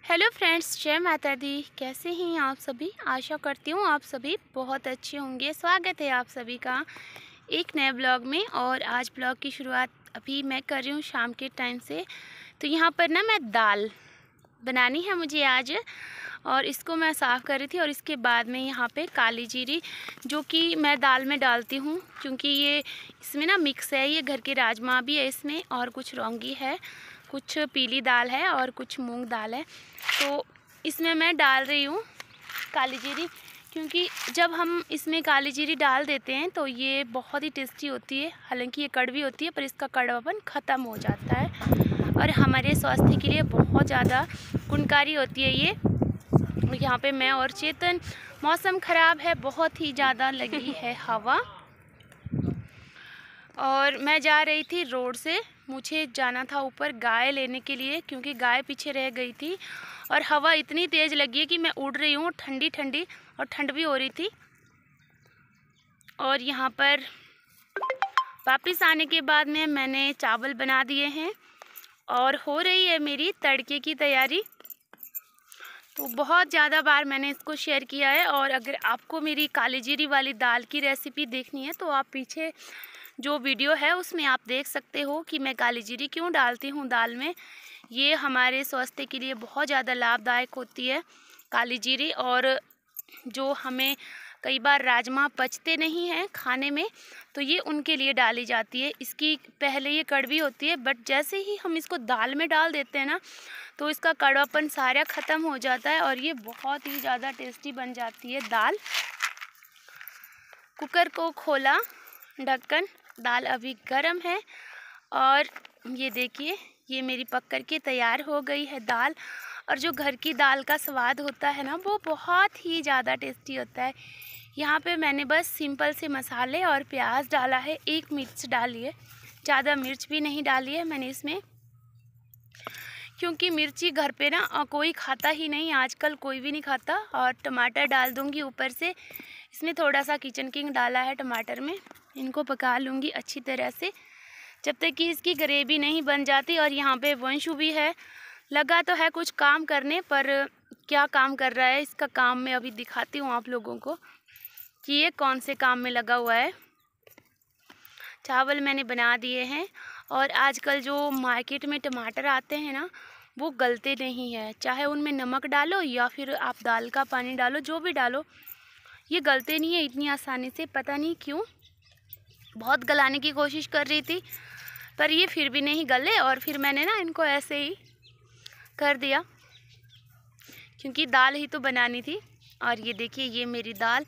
Hello friends, जय माता दी। कैसे हैं आप सभी? आशा करती हूँ आप सभी बहुत अच्छे होंगे। स्वागत है आप सभी का एक नए ब्लॉग में। और आज ब्लॉग की शुरुआत अभी मैं कर रही हूँ शाम के टाइम से। तो यहाँ पर ना मैं दाल बनानी है मुझे आज, और इसको मैं साफ़ कर रही थी। और इसके बाद में यहाँ पे काली जीरी जो कि मैं दाल में डालती हूँ, क्योंकि ये इसमें ना मिक्स है। ये घर के राजमा भी है इसमें, और कुछ लौंगी है, कुछ पीली दाल है और कुछ मूंग दाल है। तो इसमें मैं डाल रही हूँ काली जीरी, क्योंकि जब हम इसमें काली जीरी डाल देते हैं तो ये बहुत ही टेस्टी होती है। हालांकि ये कड़वी होती है, पर इसका कड़वापन ख़त्म हो जाता है और हमारे स्वास्थ्य के लिए बहुत ज़्यादा गुणकारी होती है ये। यहाँ पे मैं और चेतन, मौसम ख़राब है, बहुत ही ज़्यादा लगी है हवा, और मैं जा रही थी रोड से। मुझे जाना था ऊपर गाय लेने के लिए, क्योंकि गाय पीछे रह गई थी। और हवा इतनी तेज़ लगी है कि मैं उड़ रही हूँ, ठंडी ठंडी, और ठंड भी हो रही थी। और यहाँ पर वापस आने के बाद में मैंने चावल बना दिए हैं और हो रही है मेरी तड़के की तैयारी। तो बहुत ज़्यादा बार मैंने इसको शेयर किया है। और अगर आपको मेरी काली जीरी वाली दाल की रेसिपी देखनी है तो आप पीछे जो वीडियो है उसमें आप देख सकते हो कि मैं काली जीरी क्यों डालती हूँ दाल में। ये हमारे स्वास्थ्य के लिए बहुत ज़्यादा लाभदायक होती है काली जीरी। और जो हमें कई बार राजमा पचते नहीं हैं खाने में, तो ये उनके लिए डाली जाती है। इसकी पहले ये कड़वी होती है, बट जैसे ही हम इसको दाल में डाल देते हैं ना, तो इसका कड़वापन सारा ख़त्म हो जाता है और ये बहुत ही ज़्यादा टेस्टी बन जाती है दाल। कुकर को खोला, ढक्कन, दाल अभी गर्म है, और ये देखिए ये मेरी पक कर के तैयार हो गई है दाल। और जो घर की दाल का स्वाद होता है ना, वो बहुत ही ज़्यादा टेस्टी होता है। यहाँ पे मैंने बस सिंपल से मसाले और प्याज डाला है, एक मिर्च डाली है, ज़्यादा मिर्च भी नहीं डाली है मैंने इसमें, क्योंकि मिर्ची घर पे ना कोई खाता ही नहीं, आजकल कोई भी नहीं खाता। और टमाटर डाल दूँगी ऊपर से। इसमें थोड़ा सा किचन किंग डाला है टमाटर में। इनको पका लूँगी अच्छी तरह से जब तक कि इसकी ग्रेवी नहीं बन जाती। और यहाँ पे वंशु भी है, लगा तो है कुछ काम करने, पर क्या काम कर रहा है इसका काम मैं अभी दिखाती हूँ आप लोगों को कि ये कौन से काम में लगा हुआ है। चावल मैंने बना दिए हैं। और आजकल जो मार्केट में टमाटर आते हैं ना, वो गलते नहीं हैं। चाहे उनमें नमक डालो या फिर आप दाल का पानी डालो, जो भी डालो, ये गलते नहीं है इतनी आसानी से। पता नहीं क्यों, बहुत गलाने की कोशिश कर रही थी, पर ये फिर भी नहीं गले। और फिर मैंने ना इनको ऐसे ही कर दिया, क्योंकि दाल ही तो बनानी थी। और ये देखिए ये मेरी दाल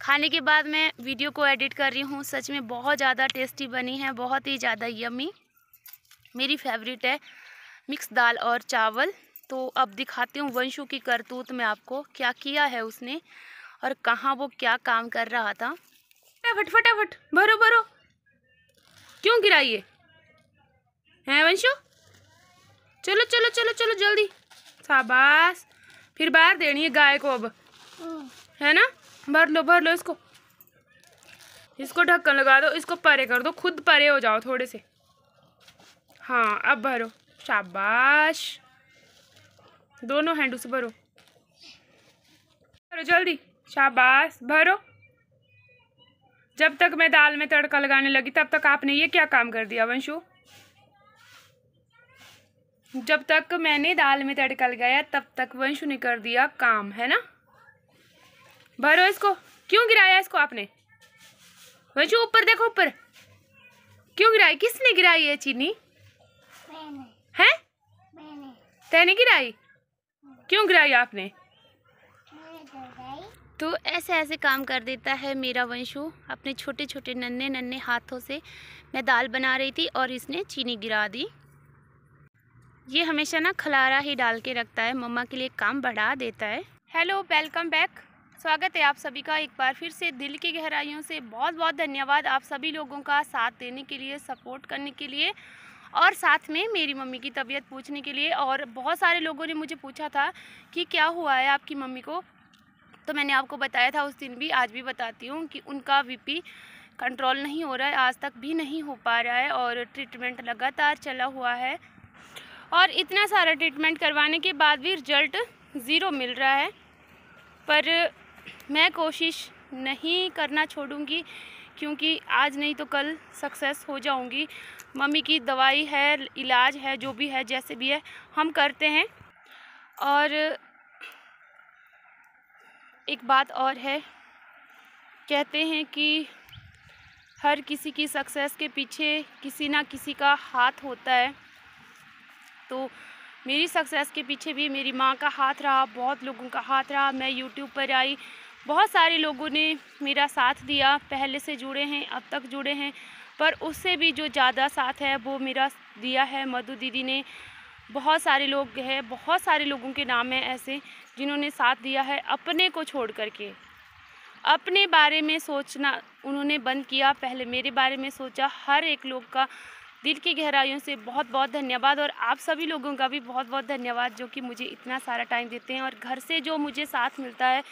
खाने के बाद मैं वीडियो को एडिट कर रही हूँ। सच में बहुत ज़्यादा टेस्टी बनी है, बहुत ही ज़्यादा यम्मी। मेरी फेवरेट है मिक्स दाल और चावल। तो अब दिखाती हूँ वंशु की करतूत में आपको, क्या किया है उसने और कहाँ वो क्या काम कर रहा था। फटाफट फटाफट भरो भरो, क्यों गिराइए हैं वंशु? चलो चलो चलो चलो जल्दी, शाबाश। फिर बाहर देनी है गाय को अब, है ना? भर लो इसको, इसको ढक्कन लगा दो, इसको परे कर दो, खुद परे हो जाओ थोड़े से। हाँ अब भरो, शाबाश। दोनों हैंडू से भरो, भरो जल्दी, शाबाश भरो। जब तक मैं दाल में तड़का लगाने लगी तब तक आपने ये क्या काम कर दिया वंशु? जब तक मैंने दाल में तड़का लगाया तब तक वंशु ने कर दिया काम, है ना? भरो इसको, क्यों गिराया इसको आपने? वंशु ऊपर देखो, ऊपर क्यों गिराई? किसने गिराई है चीनी? मैंने। हैं? मैंने। तेने गिराई? क्यों गिराई आपने? तो ऐसे ऐसे काम कर देता है मेरा वंशु अपने छोटे छोटे नन्हे नन्हे हाथों से। मैं दाल बना रही थी और इसने चीनी गिरा दी। ये हमेशा ना खलारा ही डाल के रखता है, मम्मा के लिए काम बढ़ा देता है। Hello, welcome back. स्वागत है आप सभी का एक बार फिर से। दिल की गहराइयों से बहुत बहुत धन्यवाद आप सभी लोगों का साथ देने के लिए, सपोर्ट करने के लिए, और साथ में मेरी मम्मी की तबीयत पूछने के लिए। और बहुत सारे लोगों ने मुझे पूछा था कि क्या हुआ है आपकी मम्मी को, तो मैंने आपको बताया था उस दिन भी, आज भी बताती हूँ कि उनका बीपी कंट्रोल नहीं हो रहा है, आज तक भी नहीं हो पा रहा है, और ट्रीटमेंट लगातार चला हुआ है। और इतना सारा ट्रीटमेंट करवाने के बाद भी रिजल्ट ज़ीरो मिल रहा है। पर मैं कोशिश नहीं करना छोड़ूंगी, क्योंकि आज नहीं तो कल सक्सेस हो जाऊंगी। मम्मी की दवाई है, इलाज है, जो भी है, जैसे भी है, हम करते हैं। और एक बात और है, कहते हैं कि हर किसी की सक्सेस के पीछे किसी ना किसी का हाथ होता है। तो मेरी सक्सेस के पीछे भी मेरी माँ का हाथ रहा, बहुत लोगों का हाथ रहा। मैं यूट्यूब पर आई, बहुत सारे लोगों ने मेरा साथ दिया, पहले से जुड़े हैं, अब तक जुड़े हैं। पर उससे भी जो ज़्यादा साथ है वो मेरा दिया है मधु दीदी ने। बहुत सारे लोग हैं, बहुत सारे लोगों के नाम हैं ऐसे जिन्होंने साथ दिया है। अपने को छोड़ करके अपने बारे में सोचना उन्होंने बंद किया, पहले मेरे बारे में सोचा। हर एक लोग का दिल की गहराइयों से बहुत बहुत धन्यवाद। और आप सभी लोगों का भी बहुत बहुत धन्यवाद जो कि मुझे इतना सारा टाइम देते हैं। और घर से जो मुझे साथ मिलता है,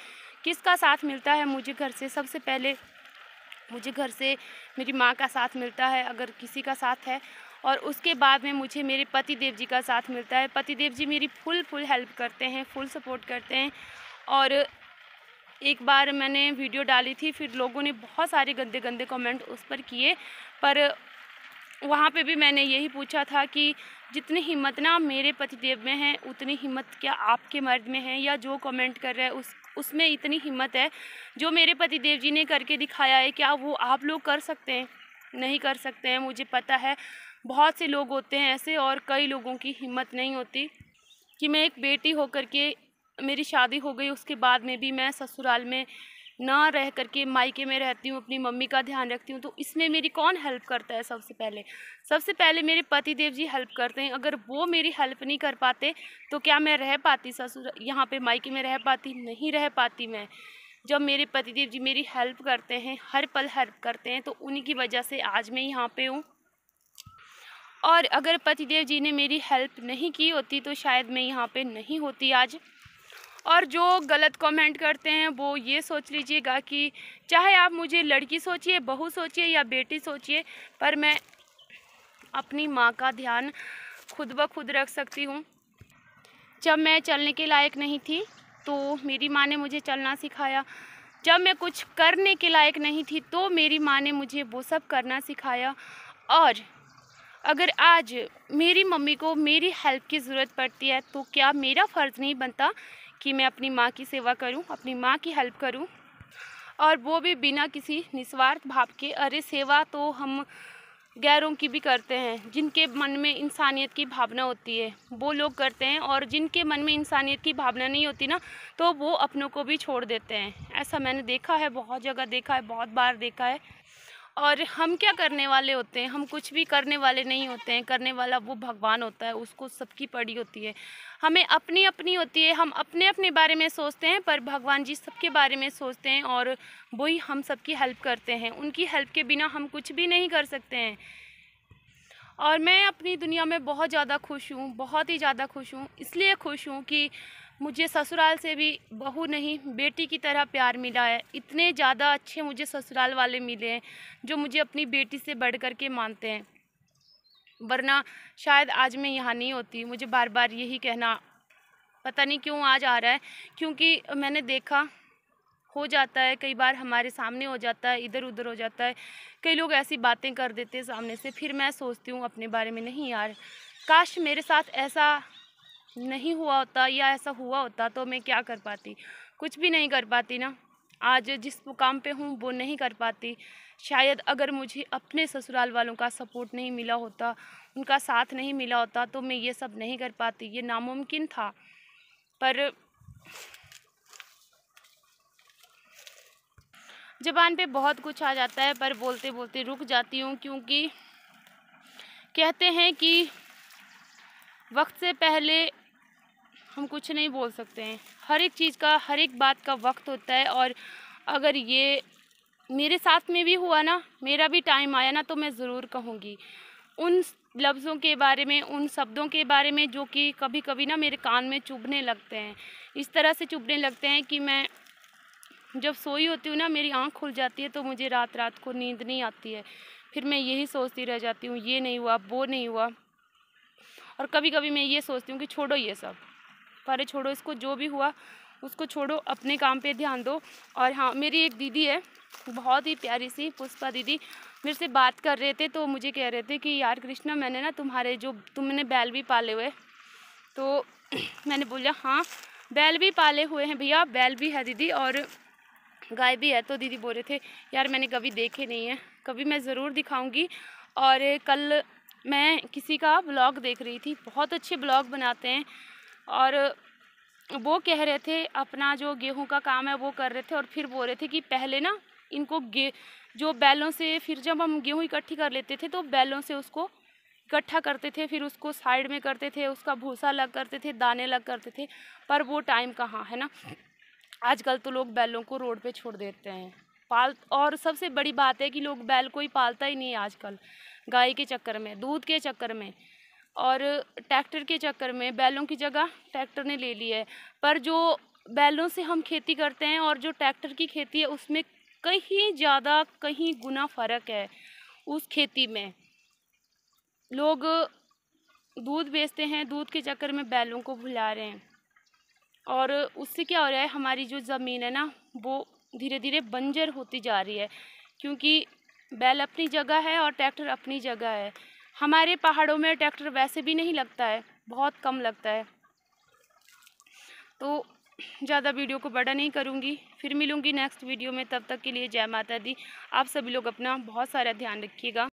किसका साथ मिलता है मुझे घर से? सबसे पहले मुझे घर से मेरी माँ का साथ मिलता है, अगर किसी का साथ है। और उसके बाद में मुझे मेरे पति देव जी का साथ मिलता है। पति देव जी मेरी फुल हेल्प करते हैं, फुल सपोर्ट करते हैं। और एक बार मैंने वीडियो डाली थी, फिर लोगों ने बहुत सारे गंदे गंदे कमेंट उस पर किए, पर वहाँ पे भी मैंने यही पूछा था कि जितनी हिम्मत ना मेरे पतिदेव में है, उतनी हिम्मत क्या आपके मर्द में है? या जो कमेंट कर रहा है उसमें इतनी हिम्मत है जो मेरे पतिदेव जी ने करके दिखाया है, क्या वो आप लोग कर सकते हैं? नहीं कर सकते हैं। मुझे पता है बहुत से लोग होते हैं ऐसे, और कई लोगों की हिम्मत नहीं होती। कि मैं एक बेटी होकर के, मेरी शादी हो गई उसके बाद में भी मैं ससुराल में ना रह करके मायके में रहती हूँ, अपनी मम्मी का ध्यान रखती हूँ। तो इसमें मेरी कौन हेल्प करता है? सबसे पहले मेरे पति देव जी हेल्प करते हैं। अगर वो मेरी हेल्प नहीं कर पाते तो क्या मैं रह पाती ससुर यहाँ पे मायके में रह पाती? नहीं रह पाती मैं। जब मेरे पति देव जी मेरी हेल्प करते हैं, हर पल हेल्प करते हैं, तो उन्हीं की वजह से आज मैं यहाँ पे हूँ। और अगर पतिदेव जी ने मेरी हेल्प नहीं की होती तो शायद मैं यहाँ पे नहीं होती आज। और जो गलत कमेंट करते हैं वो ये सोच लीजिएगा कि चाहे आप मुझे लड़की सोचिए, बहू सोचिए या बेटी सोचिए, पर मैं अपनी माँ का ध्यान खुद ब खुद रख सकती हूँ। जब मैं चलने के लायक नहीं थी तो मेरी माँ ने मुझे चलना सिखाया। जब मैं कुछ करने के लायक नहीं थी तो मेरी माँ ने मुझे वो सब करना सिखाया। और अगर आज मेरी मम्मी को मेरी हेल्प की ज़रूरत पड़ती है तो क्या मेरा फ़र्ज़ नहीं बनता कि मैं अपनी माँ की सेवा करूं, अपनी माँ की हेल्प करूं, और वो भी बिना किसी निस्वार्थ भाव के। अरे सेवा तो हम गैरों की भी करते हैं, जिनके मन में इंसानियत की भावना होती है वो लोग करते हैं, और जिनके मन में इंसानियत की भावना नहीं होती ना तो वो अपनों को भी छोड़ देते हैं। ऐसा मैंने देखा है, बहुत जगह देखा है, बहुत बार देखा है। और हम क्या करने वाले होते हैं? हम कुछ भी करने वाले नहीं होते हैं। करने वाला वो भगवान होता है, उसको सबकी पड़ी होती है। हमें अपनी अपनी होती है, हम अपने अपने बारे में सोचते हैं, पर भगवान जी सबके बारे में सोचते हैं और वही हम सबकी हेल्प करते हैं। उनकी हेल्प के बिना हम कुछ भी नहीं कर सकते हैं। और मैं अपनी दुनिया में बहुत ज़्यादा खुश हूँ, बहुत ही ज़्यादा खुश हूँ। इसलिए खुश हूँ कि मुझे ससुराल से भी बहू नहीं बेटी की तरह प्यार मिला है। इतने ज़्यादा अच्छे मुझे ससुराल वाले मिले हैं जो मुझे अपनी बेटी से बढ़ कर के मानते हैं, वरना शायद आज मैं यहाँ नहीं होती। मुझे बार बार यही कहना पता नहीं क्यों आज आ रहा है, क्योंकि मैंने देखा हो जाता है कई बार, हमारे सामने हो जाता है, इधर उधर हो जाता है, कई लोग ऐसी बातें कर देते हैं सामने से। फिर मैं सोचती हूँ अपने बारे में, नहीं यार, काश मेरे साथ ऐसा नहीं हुआ होता, या ऐसा हुआ होता तो मैं क्या कर पाती? कुछ भी नहीं कर पाती ना। आज जिस मुकाम पे हूँ वो नहीं कर पाती। शायद अगर मुझे अपने ससुराल वालों का सपोर्ट नहीं मिला होता, उनका साथ नहीं मिला होता, तो मैं ये सब नहीं कर पाती। ये नामुमकिन था। पर ज़बान पे बहुत कुछ आ जाता है, पर बोलते बोलते रुक जाती हूँ, क्योंकि कहते हैं कि वक्त से पहले हम कुछ नहीं बोल सकते हैं। हर एक चीज़ का, हर एक बात का वक्त होता है। और अगर ये मेरे साथ में भी हुआ ना, मेरा भी टाइम आया ना, तो मैं ज़रूर कहूँगी उन लफ्ज़ों के बारे में, उन शब्दों के बारे में जो कि कभी कभी ना मेरे कान में चुभने लगते हैं। इस तरह से चुभने लगते हैं कि मैं जब सोई होती हूँ ना, मेरी आँख खुल जाती है तो मुझे रात रात को नींद नहीं आती है। फिर मैं यही सोचती रह जाती हूँ, ये नहीं हुआ, वो नहीं हुआ। और कभी कभी मैं ये सोचती हूँ कि छोड़ो ये सब, पर छोड़ो इसको, जो भी हुआ उसको छोड़ो, अपने काम पे ध्यान दो। और हाँ, मेरी एक दीदी है, बहुत ही प्यारी सी पुष्पा दीदी, मेरे से बात कर रहे थे तो मुझे कह रहे थे कि यार कृष्णा, मैंने ना तुम्हारे जो तुमने बैल भी पाले हुए, तो मैंने बोला हाँ बैल भी पाले हुए हैं भैया, बैल भी है दीदी और गाय भी है। तो दीदी बोल रहे थे यार मैंने कभी देखे नहीं है, कभी मैं ज़रूर दिखाऊंगी। और कल मैं किसी का ब्लॉग देख रही थी, बहुत अच्छे ब्लॉग बनाते हैं, और वो कह रहे थे अपना जो गेहूं का काम है वो कर रहे थे, और फिर बोल रहे थे कि पहले ना इनको जो बैलों से, फिर जब हम गेहूं इकट्ठी कर लेते थे तो बैलों से उसको इकट्ठा करते थे, फिर उसको साइड में करते थे, उसका भूसा अलग करते थे, दाने अलग करते थे, पर वो टाइम कहाँ है ना। आजकल तो लोग बैलों को रोड पे छोड़ देते हैं और सबसे बड़ी बात है कि लोग बैल कोई पालता ही नहीं है आजकल, गाय के चक्कर में, दूध के चक्कर में और ट्रैक्टर के चक्कर में बैलों की जगह ट्रैक्टर ने ले ली है। पर जो बैलों से हम खेती करते हैं और जो ट्रैक्टर की खेती है उसमें कहीं ज़्यादा, कहीं गुना फ़र्क है। उस खेती में लोग दूध बेचते हैं, दूध के चक्कर में बैलों को भुला रहे हैं, और उससे क्या हो रहा है, हमारी जो ज़मीन है ना वो धीरे धीरे बंजर होती जा रही है, क्योंकि बैल अपनी जगह है और ट्रैक्टर अपनी जगह है। हमारे पहाड़ों में ट्रैक्टर वैसे भी नहीं लगता है, बहुत कम लगता है। तो ज़्यादा वीडियो को बड़ा नहीं करूँगी, फिर मिलूँगी नेक्स्ट वीडियो में। तब तक के लिए जय माता दी। आप सभी लोग अपना बहुत सारा ध्यान रखिएगा।